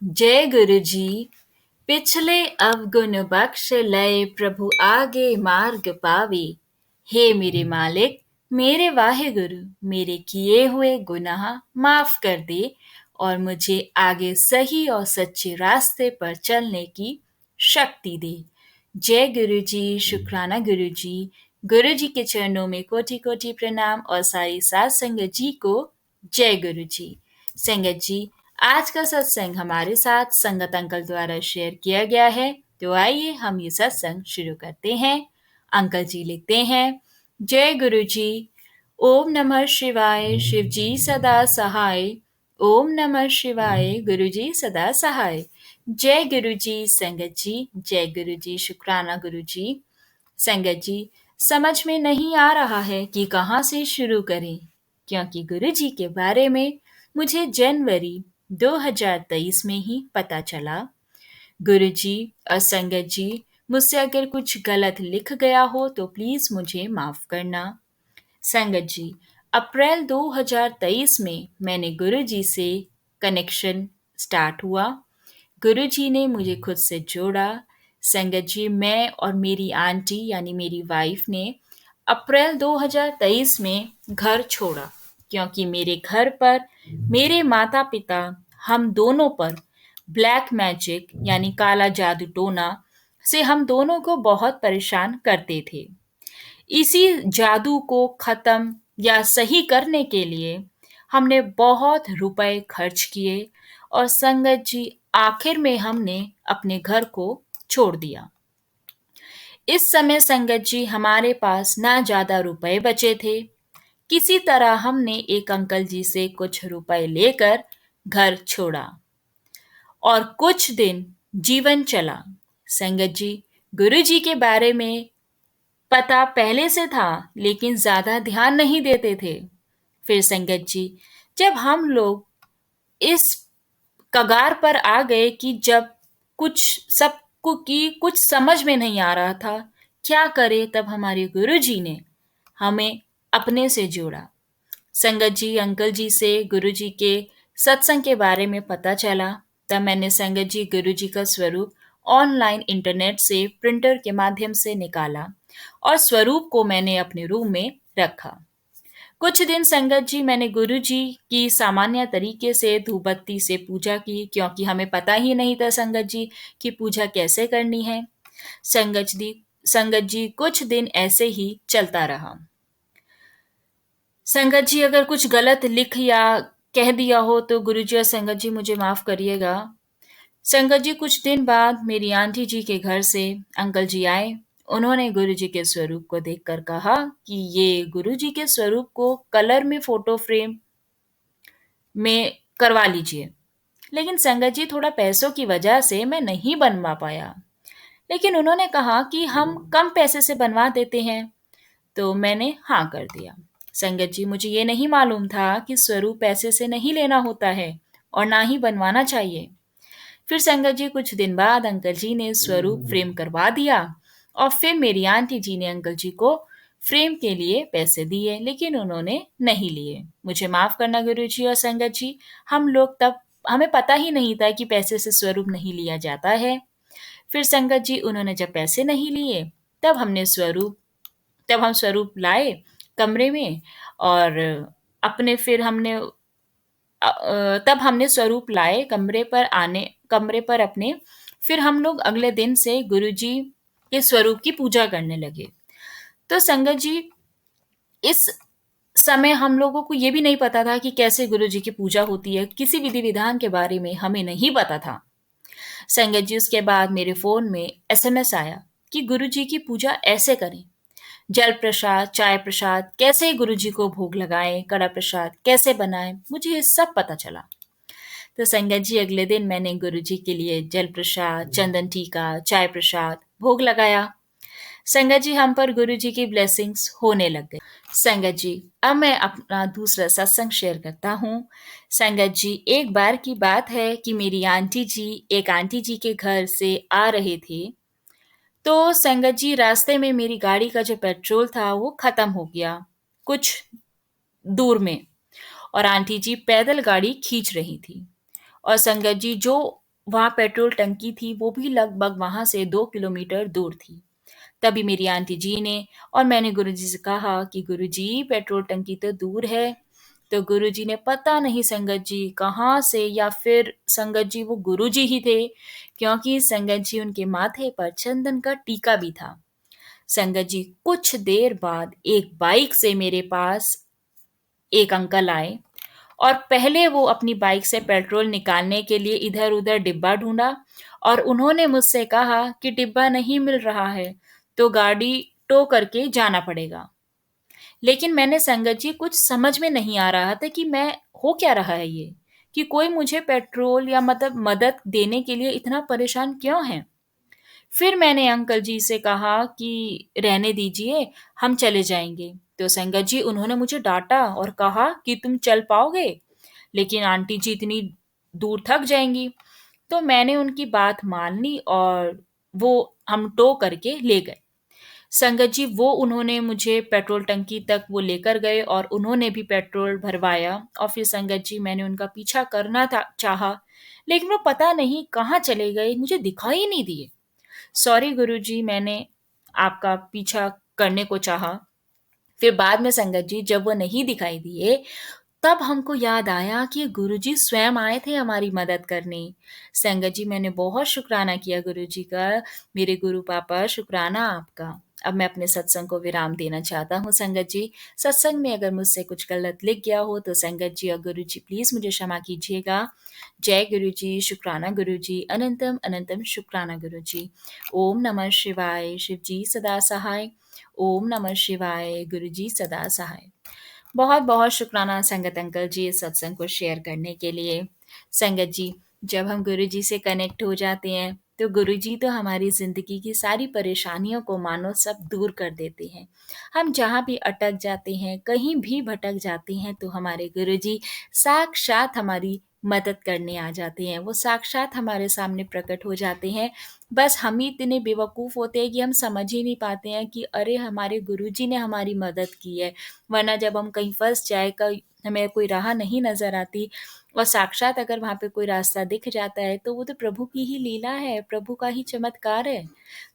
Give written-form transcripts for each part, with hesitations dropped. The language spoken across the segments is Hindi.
जय गुरु जी। पिछले अवगुण बख्श लय प्रभु आगे मार्ग पावे। हे मेरे मालिक, मेरे वाहे गुरु, मेरे किए हुए गुनाह माफ कर दे और मुझे आगे सही और सच्चे रास्ते पर चलने की शक्ति दे। जय गुरु जी। शुक्राना गुरु जी। गुरु जी के चरणों में कोटि कोटि प्रणाम और सारी साध संगत जी को जय गुरु जी। संगत जी, आज का सत्संग हमारे साथ संगत अंकल द्वारा शेयर किया गया है, तो आइए हम ये सत्संग शुरू करते हैं। अंकल जी लिखते हैं, जय गुरु जी। ओम नमः शिवाय, शिव जी सदा सहाय। ओम नमः शिवाय, गुरु जी सदा सहाय। जय गुरु जी। संगत जी, जय गुरु जी। शुक्राना गुरु जी। संगत जी, समझ में नहीं आ रहा है कि कहाँ से शुरू करें, क्योंकि गुरु जी के बारे में मुझे जनवरी 2023 में ही पता चला। गुरु जी और संगत जी, मुझसे अगर कुछ गलत लिख गया हो तो प्लीज मुझे माफ करना। संगत जी, अप्रैल 2023 में मैंने गुरु जी से कनेक्शन स्टार्ट हुआ। गुरु जी ने मुझे खुद से जोड़ा। संगत जी, मैं और मेरी आंटी यानी मेरी वाइफ ने अप्रैल 2023 में घर छोड़ा, क्योंकि मेरे घर पर मेरे माता पिता हम दोनों पर ब्लैक मैजिक यानी काला जादू टोना से हम दोनों को बहुत परेशान करते थे। इसी जादू को खत्म या सही करने के लिए हमने बहुत रुपए खर्च किए और संगत जी, आखिर में हमने अपने घर को छोड़ दिया। इस समय संगत जी, हमारे पास ना ज्यादा रुपए बचे थे। किसी तरह हमने एक अंकल जी से कुछ रुपए लेकर घर छोड़ा और कुछ दिन जीवन चला। संगत जी, गुरु जी के बारे में पता पहले से था, लेकिन ज्यादा ध्यान नहीं देते थे। फिर संगत जी, जब हम लोग इस कगार पर आ गए कि जब कुछ सबको की कुछ समझ में नहीं आ रहा था क्या करे, तब हमारे गुरु जी ने हमें अपने से जोड़ा। संगत जी, अंकल जी से गुरु जी के सत्संग के बारे में पता चला। तब मैंने संगत जी गुरु जी का स्वरूप ऑनलाइन इंटरनेट से प्रिंटर के माध्यम से निकाला और स्वरूप को मैंने अपने रूम में रखा। कुछ दिन संगत जी, मैंने गुरु जी की सामान्य तरीके से धूप बत्ती से पूजा की, क्योंकि हमें पता ही नहीं था संगत जी कि पूजा कैसे करनी है। संगत जी, कुछ दिन ऐसे ही चलता रहा। संगत जी, अगर कुछ गलत लिख या कह दिया हो तो गुरु जी और संगत जी मुझे माफ करिएगा। संगत जी, कुछ दिन बाद मेरी आंटी जी के घर से अंकल जी आए। उन्होंने गुरु जी के स्वरूप को देखकर कहा कि ये गुरु जी के स्वरूप को कलर में फोटो फ्रेम में करवा लीजिए। लेकिन संगत जी, थोड़ा पैसों की वजह से मैं नहीं बनवा पाया। लेकिन उन्होंने कहा कि हम कम पैसे से बनवा देते हैं, तो मैंने हाँ कर दिया। संगत जी, मुझे ये नहीं मालूम था कि स्वरूप पैसे से नहीं लेना होता है और ना ही बनवाना चाहिए। फिर संगत जी, कुछ दिन बाद अंकल जी ने स्वरूप फ्रेम करवा दिया और फिर मेरी आंटी जी ने अंकल जी को फ्रेम के लिए पैसे दिए, लेकिन उन्होंने नहीं लिए। मुझे माफ करना गुरु जी और संगत जी, हम लोग तब हमें पता ही नहीं था कि पैसे से स्वरूप नहीं लिया जाता है। फिर संगत जी, उन्होंने जब पैसे नहीं लिए तब हम स्वरूप लाए कमरे में और अपने फिर हमने तब हमने स्वरूप लाए कमरे पर अपने। फिर हम लोग अगले दिन से गुरु जी के स्वरूप की पूजा करने लगे। तो संगत जी, इस समय हम लोगों को ये भी नहीं पता था कि कैसे गुरु जी की पूजा होती है, किसी विधि विधान के बारे में हमें नहीं पता था। संगत जी, उसके बाद मेरे फोन में एसएमएस आया कि गुरु जी की पूजा ऐसे करें, जल प्रसाद, चाय प्रसाद कैसे गुरु जी को भोग लगाएं, कड़ा प्रसाद कैसे बनाएं, मुझे ये सब पता चला। तो संगत जी, अगले दिन मैंने गुरु जी के लिए जल प्रसाद, चंदन टीका, चाय प्रसाद भोग लगाया। संगत जी, हम पर गुरु जी की ब्लेसिंग्स होने लग गई। संगत जी, अब मैं अपना दूसरा सत्संग शेयर करता हूँ। संगत जी, एक बार की बात है कि मेरी एक आंटी जी के घर से आ रहे थे। तो संगत जी, रास्ते में मेरी गाड़ी का जो पेट्रोल था वो खत्म हो गया कुछ दूर में, और आंटी जी पैदल गाड़ी खींच रही थी। और संगत जी, जो वहाँ पेट्रोल टंकी थी, वो भी लगभग वहाँ से 2 किलोमीटर दूर थी। तभी मेरी आंटी जी ने और मैंने गुरुजी से कहा कि गुरुजी पेट्रोल टंकी तो दूर है। तो गुरुजी ने पता नहीं संगत जी कहाँ से, या फिर संगत जी वो गुरुजी ही थे, क्योंकि संगत जी उनके माथे पर चंदन का टीका भी था। संगत जी कुछ देर बाद एक बाइक से मेरे पास एक अंकल आए और पहले वो अपनी बाइक से पेट्रोल निकालने के लिए इधर-उधर डिब्बा ढूँढा और उन्होंने मुझसे कहा कि डिब्बा नहीं मिल रहा है, तो गाड़ी टो करके जाना पड़ेगा। लेकिन मैंने संगत जी कुछ समझ में नहीं आ रहा था कि मैं हो क्या रहा है ये? कि कोई मुझे पेट्रोल या मतलब मदद देने के लिए इतना परेशान क्यों है? फिर मैंने अंकल जी से कहा कि रहने दीजिए, हम चले जाएँगे। तो संगत जी उन्होंने मुझे डाँटा और कहा कि तुम चल पाओगे? लेकिन आंटी जी इतनी दूर थक जाएँगी। तो मैंने उनकी बात मान ली और वो हम टो करके ले गए। संगत जी वो उन्होंने मुझे पेट्रोल टंकी तक वो लेकर गए और उन्होंने भी पेट्रोल भरवाया और फिर संगत जी मैंने उनका पीछा करना था चाहा, लेकिन वो पता नहीं कहाँ चले गए, मुझे दिखाई ही नहीं दिए। सॉरी गुरुजी, मैंने आपका पीछा करने को चाहा। फिर बाद में संगत जी जब वो नहीं दिखाई दिए, तब हमको याद आया कि गुरुजी स्वयं आए थे हमारी मदद करने। संगत जी मैंने बहुत शुक्राना किया गुरुजी का, मेरे गुरु पापा शुक्राना आपका। अब मैं अपने सत्संग को विराम देना चाहता हूँ संगत जी। सत्संग में अगर मुझसे कुछ गलत लिख गया हो तो संगत जी और गुरुजी प्लीज़ मुझे क्षमा कीजिएगा। जय गुरुजी, शुक्राना गुरुजी, अनंतम अनंतम शुक्राना गुरुजी। ओम नमः शिवाय, शिव जी सदा सहाय। ओम नमः शिवाय, गुरुजी सदा सहाय। बहुत-बहुत शुक्राना संगत अंकल जी इस सत्संग को शेयर करने के लिए। संगत जी, जब हम गुरुजी से कनेक्ट हो जाते हैं, तो गुरुजी तो हमारी ज़िंदगी की सारी परेशानियों को मानो सब दूर कर देते हैं। हम जहाँ भी अटक जाते हैं, कहीं भी भटक जाते हैं, तो हमारे गुरुजी साक्षात हमारी मदद करने आ जाते हैं। वो साक्षात हमारे सामने प्रकट हो जाते हैं। बस हम ही इतने बेवकूफ़ होते हैं कि हम समझ ही नहीं पाते हैं कि अरे! हमारे गुरुजी ने हमारी मदद की है। वरना जब हम कहीं फँस जाए, कहीं हमें कोई राह नहीं नज़र आती और साक्षात अगर वहाँ पे कोई रास्ता दिख जाता है, तो वो तो प्रभु की ही लीला है, प्रभु का ही चमत्कार है।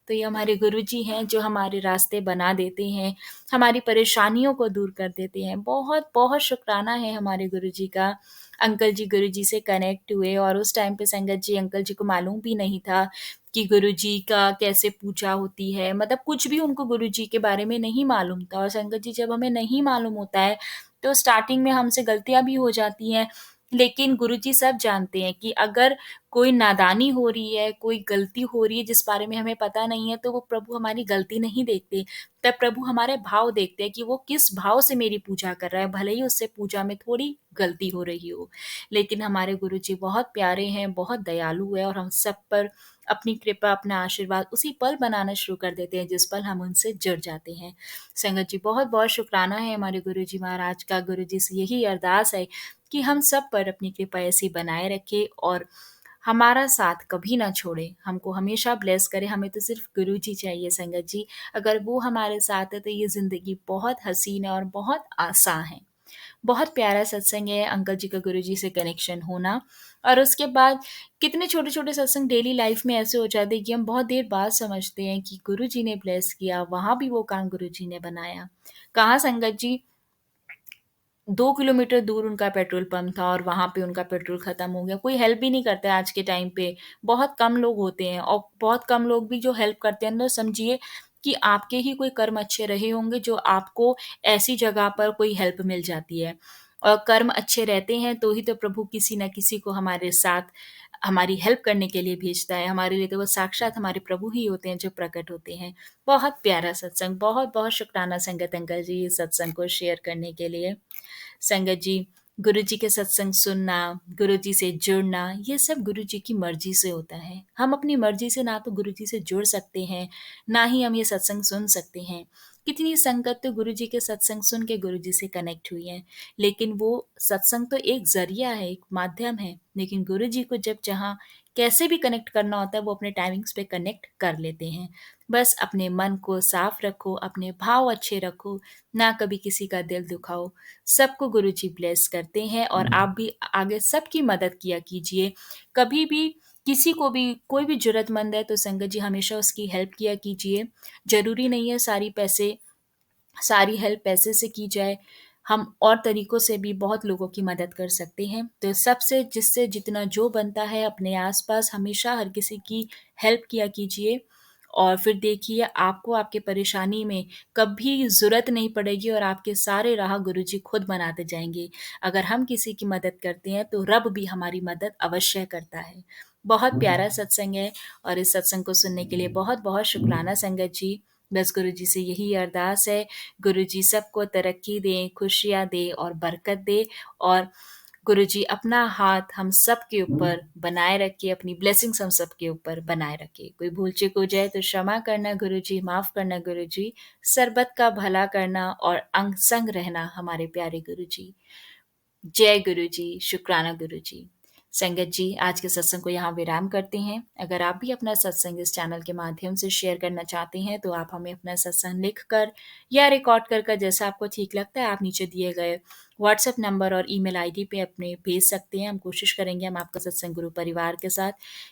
तो ये हमारे गुरुजी हैं जो हमारे रास्ते बना देते हैं, हमारी परेशानियों को दूर कर देते हैं। बहुत-बहुत शुकराना है हमारे गुरुजी का। अंकल जी गुरुजी से कनेक्ट हुए और उस टाइम पे संगत जी अंकल जी को मालूम भी नहीं था कि गुरुजी का कैसे पूजा होती है, मतलब कुछ भी उनको गुरुजी के बारे में नहीं मालूम था। और संगत जी जब हमें नहीं मालूम होता है, तो स्टार्टिंग में हमसे गलतियाँ भी हो जाती हैं, लेकिन गुरुजी सब जानते हैं कि अगर कोई नादानी हो रही है, कोई गलती हो रही है जिस बारे में हमें पता नहीं है, तो वो प्रभु हमारी गलती नहीं देखते। तब प्रभु हमारे भाव देखते हैं कि वो किस भाव से मेरी पूजा कर रहा है, भले ही उससे पूजा में थोड़ी गलती हो रही हो। लेकिन हमारे गुरुजी बहुत प्यारे हैं, बहुत दयालु हैं और हम सब पर अपनी कृपा, अपना आशीर्वाद उसी पल बनाना शुरू कर देते हैं, जिस पल हम उनसे जुड़ जाते हैं। संगत जी बहुत-बहुत शुकराना है हमारे गुरुजी महाराज का। गुरुजी से यही अरदास है कि हम सब पर अपनी कृपा ऐसी बनाए रखे और हमारा साथ कभी ना छोड़े, हमको हमेशा ब्लेस करे। हमें तो सिर्फ़ गुरुजी चाहिए संगत जी। अगर वो हमारे साथ है तो ये ज़िंदगी बहुत हसीन है और बहुत आसान है। बहुत प्यारा सत्संग है अंकल जी का गुरुजी से कनेक्शन होना। और उसके बाद कितने छोटे-छोटे सत्संग डेली लाइफ़ में ऐसे हो जाते हैं कि हम बहुत देर बाद समझते हैं कि गुरुजी ने ब्लेस किया, वहाँ भी वो काम गुरुजी ने बनाया। कहाँ संगत जी 2 किलोमीटर दूर उनका पेट्रोल पंप था और वहाँ पे उनका पेट्रोल ख़त्म हो गया। कोई हेल्प भी नहीं करता है आज के टाइम पे, बहुत कम लोग होते हैं और बहुत कम लोग भी जो हेल्प करते हैं, तो समझिए कि आपके ही कोई कर्म अच्छे रहे होंगे जो आपको ऐसी जगह पर कोई हेल्प मिल जाती है। और कर्म अच्छे रहते हैं तो ही तो प्रभु किसी न किसी को हमारे साथ हमारी हेल्प करने के लिए भेजता है। हमारे लिए तो वो साक्षात हमारे प्रभु ही होते हैं जो प्रकट होते हैं। बहुत प्यारा सत्संग, बहुत-बहुत शुकराना संगत अंकल जी इस सत्संग को शेयर करने के लिए। संगत जी, गुरुजी के सत्संग सुनना, गुरुजी से जुड़ना, ये सब गुरुजी की मर्ज़ी से होता है। हम अपनी मर्ज़ी से ना तो गुरुजी से जुड़ सकते हैं, ना ही हम ये सत्संग सुन सकते हैं। कितनी संगत तो गुरुजी के सत्संग सुन के गुरुजी से कनेक्ट हुई है, लेकिन वो सत्संग तो एक ज़रिया है, एक माध्यम है, लेकिन गुरुजी को जब जहाँ कैसे भी कनेक्ट करना होता है, वो अपने टाइमिंग्स पे कनेक्ट कर लेते हैं। बस अपने मन को साफ रखो, अपने भाव अच्छे रखो, ना कभी किसी का दिल दुखाओ। सबको गुरुजी ब्लेस करते हैं और आप भी आगे सबकी मदद किया कीजिए। कभी भी किसी को भी कोई भी ज़रूरतमंद है तो संगत जी हमेशा उसकी हेल्प किया कीजिए। ज़रूरी नहीं है सारी हेल्प पैसे से की जाए, हम और तरीकों से भी बहुत लोगों की मदद कर सकते हैं। तो सबसे जिससे जितना जो बनता है अपने आस-पास हमेशा हर किसी की हेल्प किया कीजिए और फिर देखिए आपको आपकी परेशानी में कभी ज़रूरत नहीं पड़ेगी और आपके सारे राह गुरुजी खुद बनाते जाएँगे। अगर हम किसी की मदद करते हैं तो रब भी हमारी मदद अवश्य करता है। बहुत प्यारा सत्संग है और इस सत्संग को सुनने के लिए बहुत-बहुत शुकराना संगत जी। बस गुरुजी से यही अरदास है, गुरुजी सबको तरक्की दें, खुशियाँ दें और बरकत दें और गुरुजी अपना हाथ हम सबके ऊपर बनाए रखें, अपनी ब्लेसिंग्स हम सबके ऊपर बनाए रखें। कोई भूल-चूक हो जाए तो क्षमा करना गुरुजी, माफ़ करना गुरुजी, सर्बत का भला करना और अंग संग रहना हमारे प्यारे गुरुजी। जय गुरुजी, शुक्राना गुरुजी। संगत जी, आज के सत्संग को यहाँ विराम करते हैं। अगर आप भी अपना सत्संग इस चैनल के माध्यम से शेयर करना चाहते हैं, तो आप हमें अपना सत्संग लिखकर या रिकॉर्ड कर जैसा आपको ठीक लगता है, आप नीचे दिए गए व्हाट्सएप नंबर और ईमेल आईडी पे अपने भेज सकते हैं। हम कोशिश करेंगे हम आपका सत्संग गुरु परिवार के साथ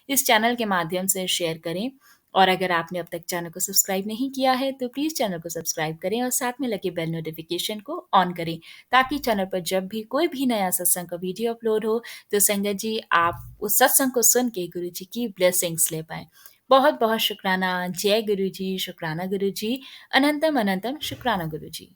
इस चैनल के माध्यम से शेयर करें। और अगर आपने अब तक चैनल को सब्सक्राइब नहीं किया है, तो प्लीज़ चैनल को सब्सक्राइब करें और साथ में लगे बेल नोटिफ़िकेशन को ऑन करें, ताकि चैनल पर जब भी कोई भी नया सत्संग का वीडियो अपलोड हो, तो संगत जी आप उस सत्संग को सुन के गुरु जी की ब्लेसिंग्स ले पाएँ। बहुत-बहुत शुक्राना। जय गुरु जी, शुक्राना गुरु जी, अनंतम अनंतम शुक्राना गुरु जी।